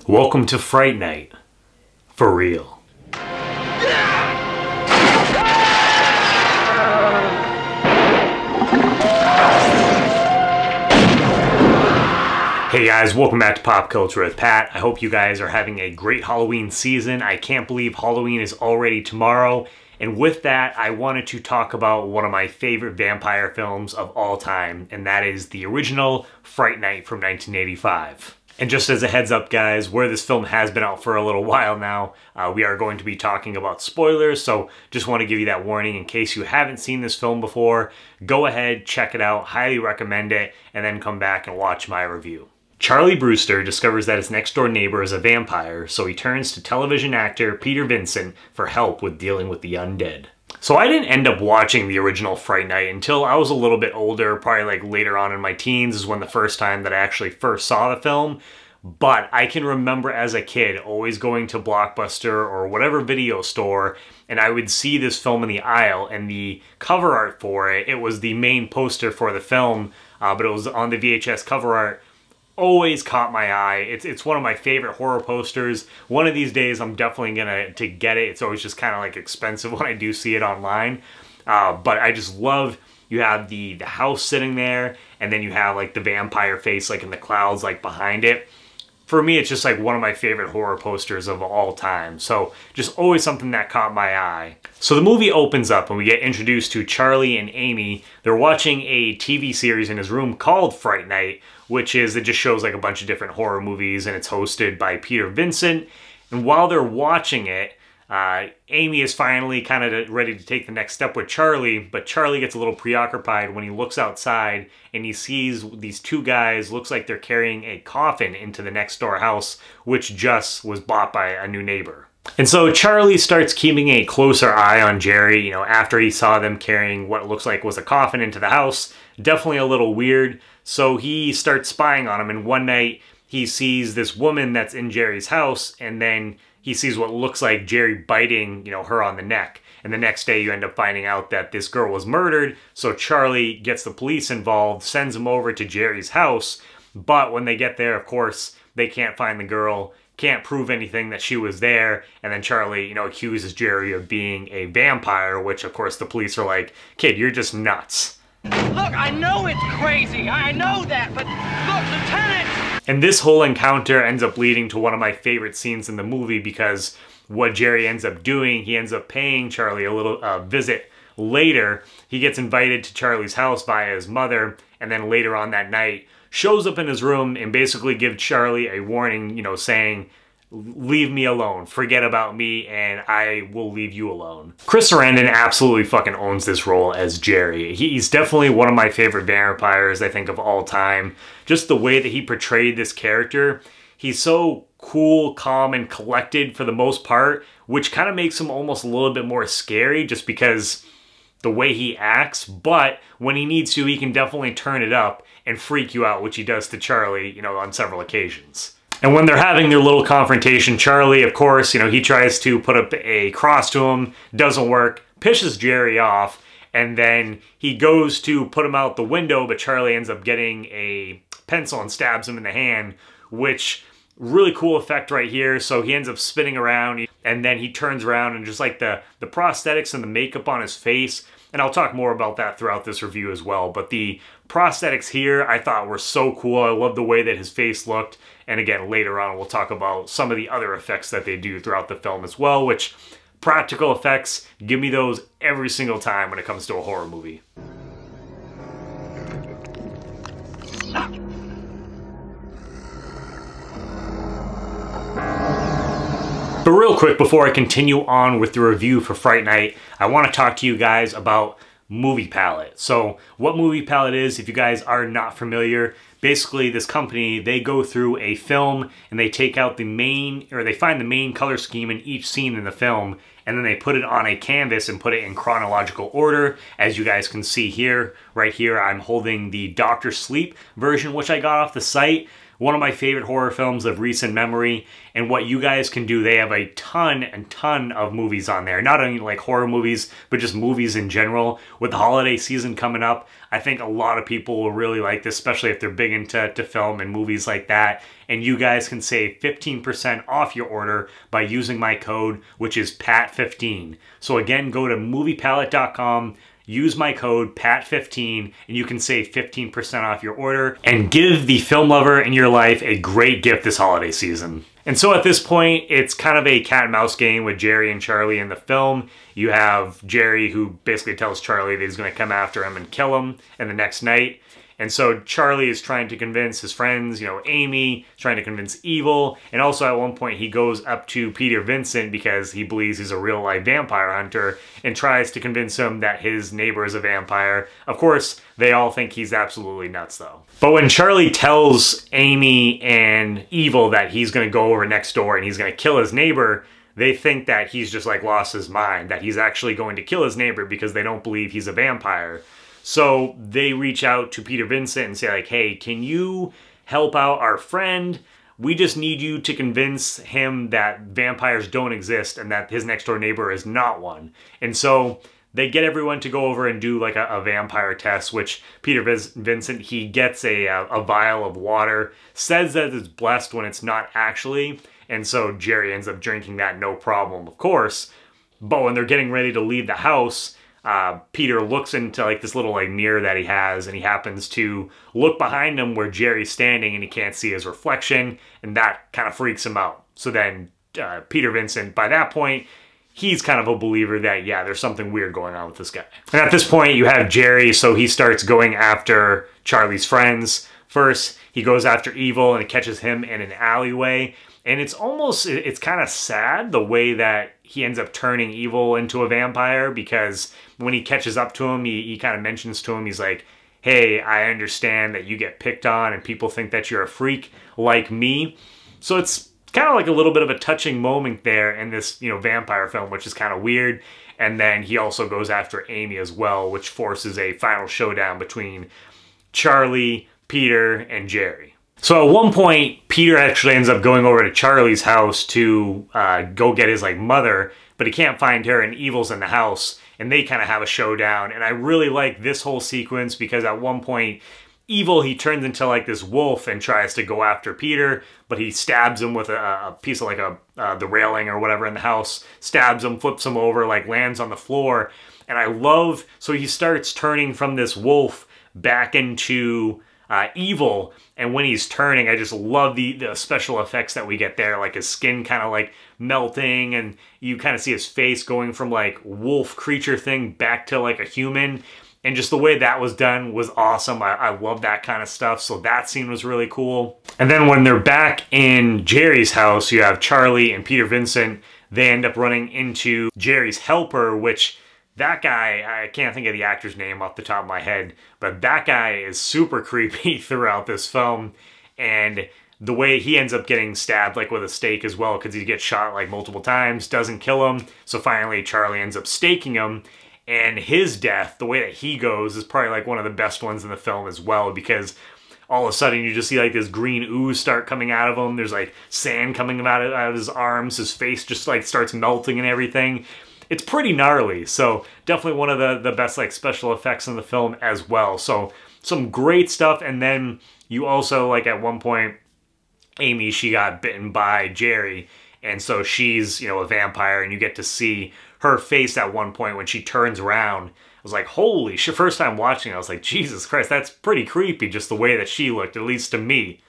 Welcome to Fright Night. For real. Hey guys, welcome back to Pop Culture with Pat. I hope you guys are having a great Halloween season. I can't believe Halloween is already tomorrow. And with that, I wanted to talk about one of my favorite vampire films of all time, and that is the original Fright Night from 1985. And just as a heads up guys, where this film has been out for a little while now, we are going to be talking about spoilers, so just want to give you that warning in case you haven't seen this film before. Go ahead, check it out, highly recommend it, and then come back and watch my review. Charlie Brewster discovers that his next door neighbor is a vampire, so he turns to television actor Peter Vincent for help with dealing with the undead. So I didn't end up watching the original Fright Night until I was a little bit older, probably like later on in my teens is when the first time that I actually first saw the film. But I can remember as a kid always going to Blockbuster or whatever video store, and I would see this film in the aisle, and the cover art for it, it was the main poster for the film, but it was on the VHS cover art. Always caught my eye. It's one of my favorite horror posters. One of these days I'm definitely gonna get it. It's always just kind of like expensive when I do see it online. But I just love, you have the house sitting there, and then you have like the vampire face like in the clouds like behind it. For me, it's just like one of my favorite horror posters of all time. So just always something that caught my eye. So the movie opens up and we get introduced to Charlie and Amy. They're watching a TV series in his room called Fright Night, which is, it just shows like a bunch of different horror movies, and it's hosted by Peter Vincent. And while they're watching it, Amy is finally kind of ready to take the next step with Charlie, but Charlie gets a little preoccupied when he looks outside and he sees these two guys, looks like they're carrying a coffin into the next door house, which just was bought by a new neighbor. And so Charlie starts keeping a closer eye on Jerry, after he saw them carrying what looks like was a coffin into the house. Definitely a little weird. So he starts spying on him, and one night he sees this woman that's in Jerry's house, and then he sees what looks like Jerry biting, her on the neck. And the next day you end up finding out that this girl was murdered, so Charlie gets the police involved, sends them over to Jerry's house, but when they get there, of course, they can't find the girl, can't prove anything that she was there, and then Charlie, accuses Jerry of being a vampire, which of course the police are like, kid, you're just nuts. Look, I know it's crazy, I know that, but look, Lieutenant! And this whole encounter ends up leading to one of my favorite scenes in the movie, because what Jerry ends up doing, he ends up paying Charlie a little visit later. He gets invited to Charlie's house via his mother, and then later on that night, shows up in his room and basically gives Charlie a warning, saying, leave me alone, forget about me, and I will leave you alone. Chris Sarandon absolutely fucking owns this role as Jerry. He's definitely one of my favorite vampires, I think, of all time. Just the way that he portrayed this character, he's so cool, calm, and collected for the most part, which kind of makes him almost a little bit more scary just because the way he acts, but when he needs to, he can definitely turn it up and freak you out, which he does to Charlie, on several occasions. And when they're having their little confrontation, Charlie, of course, he tries to put up a cross to him, doesn't work, pisses Jerry off, and then he goes to put him out the window, but Charlie ends up getting a pencil and stabs him in the hand, which, really cool effect right here. So he ends up spinning around, and then he turns around, and just like the prosthetics and the makeup on his face, and I'll talk more about that throughout this review as well, but the prosthetics here I thought were so cool. I love the way that his face looked. And again, later on, we'll talk about some of the other effects that they do throughout the film as well, which practical effects, give me those every single time when it comes to a horror movie. But real quick, before I continue on with the review for Fright Night, I want to talk to you guys about Movie Palette. So what Movie Palette is, if you guys are not familiar, basically this company, they go through a film and they take out the main, or they find the main color scheme in each scene in the film, and then they put it on a canvas and put it in chronological order. As you guys can see here, right here, I'm holding the Dr. Sleep version, which I got off the site, one of my favorite horror films of recent memory. And what you guys can do, they have a ton of movies on there. Not only like horror movies, but just movies in general. With the holiday season coming up, I think a lot of people will really like this, especially if they're big into film and movies like that. And you guys can save 15% off your order by using my code, which is PAT15. So again, go to moviepalette.com, use my code PAT15, and you can save 15% off your order and give the film lover in your life a great gift this holiday season. And so at this point, it's kind of a cat and mouse game with Jerry and Charlie in the film. You have Jerry, who basically tells Charlie that he's going to come after him and kill him in the next night. And so Charlie is trying to convince his friends, you know, Amy, trying to convince Evil. And also at one point he goes up to Peter Vincent because he believes he's a real life vampire hunter and tries to convince him that his neighbor is a vampire. Of course, they all think he's absolutely nuts though. But when Charlie tells Amy and Evil that he's going to go over next door and he's going to kill his neighbor, they think that he's just like lost his mind, that he's actually going to kill his neighbor because they don't believe he's a vampire. So they reach out to Peter Vincent and say like, hey, can you help out our friend? We just need you to convince him that vampires don't exist and that his next door neighbor is not one. And so they get everyone to go over and do like a vampire test, which Peter Vincent, he gets a vial of water, says that it's blessed when it's not actually. And so Jerry ends up drinking that, no problem, of course. But when they're getting ready to leave the house, Peter looks into like this little like mirror that he has, and he happens to look behind him where Jerry's standing and he can't see his reflection, and that kind of freaks him out. So then Peter Vincent, by that point, he's kind of a believer that, yeah, there's something weird going on with this guy. And at this point, you have Jerry, so he starts going after Charlie's friends. First, he goes after Evil and it catches him in an alleyway. And it's kind of sad the way that he ends up turning Evil into a vampire, because when he catches up to him, he kind of mentions to him, he's like, hey, I understand that you get picked on and people think that you're a freak like me. So it's kind of like a little bit of a touching moment there in this, you know, vampire film, which is kind of weird. And then he also goes after Amy as well, which forces a final showdown between Charlie, Peter, and Jerry. So at one point, Peter actually ends up going over to Charlie's house to go get his like mother, but he can't find her, and Evil's in the house, and they kind of have a showdown. And I really like this whole sequence because at one point, Evil, he turns into like this wolf and tries to go after Peter, but he stabs him with a piece of like the railing or whatever in the house, stabs him, flips him over, like lands on the floor. And I love, so he starts turning from this wolf back into Evil, and when he's turning, I just love the special effects that we get there, like his skin kind of like melting, and you kind of see his face going from like wolf creature thing back to like a human, and just the way that was done was awesome. I love that kind of stuff, so that scene was really cool. And then when they're back in Jerry's house, you have Charlie and Peter Vincent. They end up running into Jerry's helper, which that guy, I can't think of the actor's name off the top of my head, but that guy is super creepy throughout this film. And the way he ends up getting stabbed like with a stake as well, because he gets shot like multiple times, doesn't kill him. So finally Charlie ends up staking him. And his death, the way that he goes, is probably like one of the best ones in the film as well, because all of a sudden you just see like this green ooze start coming out of him. There's like sand coming out of his arms. His face just like starts melting and everything. It's pretty gnarly, so definitely one of the best like special effects in the film as well. So some great stuff. And then you also, like at one point, Amy, she got bitten by Jerry, and so she's, you know, a vampire, and you get to see her face at one point when she turns around. I was like, holy shit, first time watching it, I was like, Jesus Christ, that's pretty creepy, just the way that she looked, at least to me.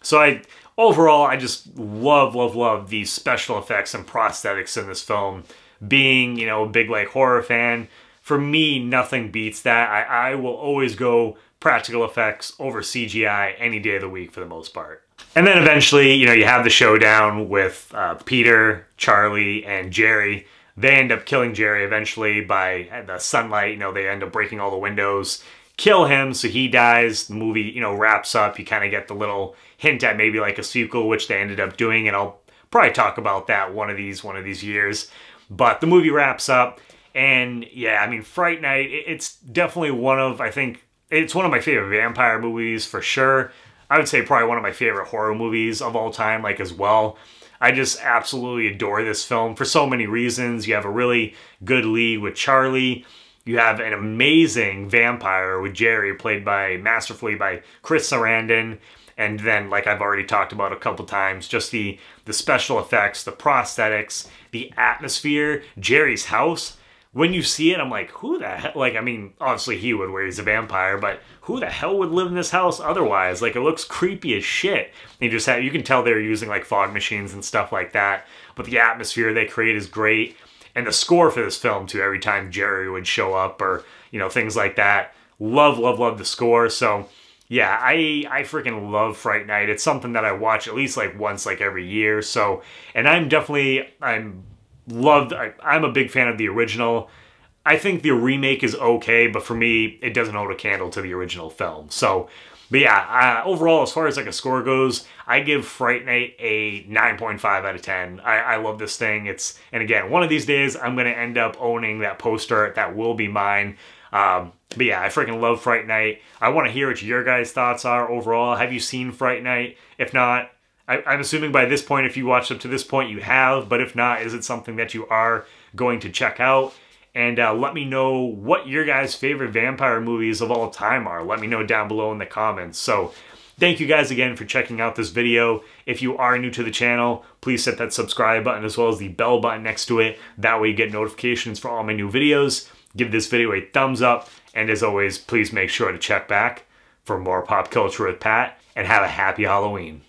So overall, I just love these special effects and prosthetics in this film. Being, you know, a big like horror fan, for me, nothing beats that. I will always go practical effects over CGI any day of the week for the most part. And then eventually, you know, you have the showdown with Peter, Charlie, and Jerry. They end up killing Jerry eventually by the sunlight. You know, they end up breaking all the windows, kill him, so he dies. The movie, you know, wraps up. You kind of get the little hint at maybe like a sequel, which they ended up doing, and I'll probably talk about that one of these years. But the movie wraps up, and yeah, I mean, Fright Night, it's definitely one of, I think, it's one of my favorite vampire movies for sure. I would say probably one of my favorite horror movies of all time, like, as well. I just absolutely adore this film for so many reasons. You have a really good lead with Charlie. You have an amazing vampire with Jerry, played masterfully by Chris Sarandon. And then, like I've already talked about a couple times, just the special effects, the prosthetics, the atmosphere, Jerry's house. When you see it, I'm like, who the hell? Like, I mean, obviously he would, where he's a vampire, but who the hell would live in this house otherwise? Like, it looks creepy as shit. You can tell they're using like fog machines and stuff like that. But the atmosphere they create is great. And the score for this film, too, every time Jerry would show up or, you know, things like that. Love, love, love the score. So, yeah, I freaking love Fright Night. It's something that I watch at least like once like every year. So, and I'm a big fan of the original. I think the remake is okay, but for me, it doesn't hold a candle to the original film. So, but yeah, overall, as far as like a score goes, I give Fright Night a 9.5 out of 10. I love this thing. And again, one of these days, I'm going to end up owning that poster. That will be mine. But yeah, I freaking love Fright Night. I want to hear what your guys' thoughts are overall. Have you seen Fright Night? If not, I'm assuming by this point, if you watched up to this point, you have. But if not, is it something that you are going to check out? And let me know what your guys' favorite vampire movies of all time are. Let me know down below in the comments. So, thank you guys again for checking out this video. If you are new to the channel, please hit that subscribe button as well as the bell button next to it. That way you get notifications for all my new videos. Give this video a thumbs up. And as always, please make sure to check back for more Pop Culture with Pat. And have a happy Halloween.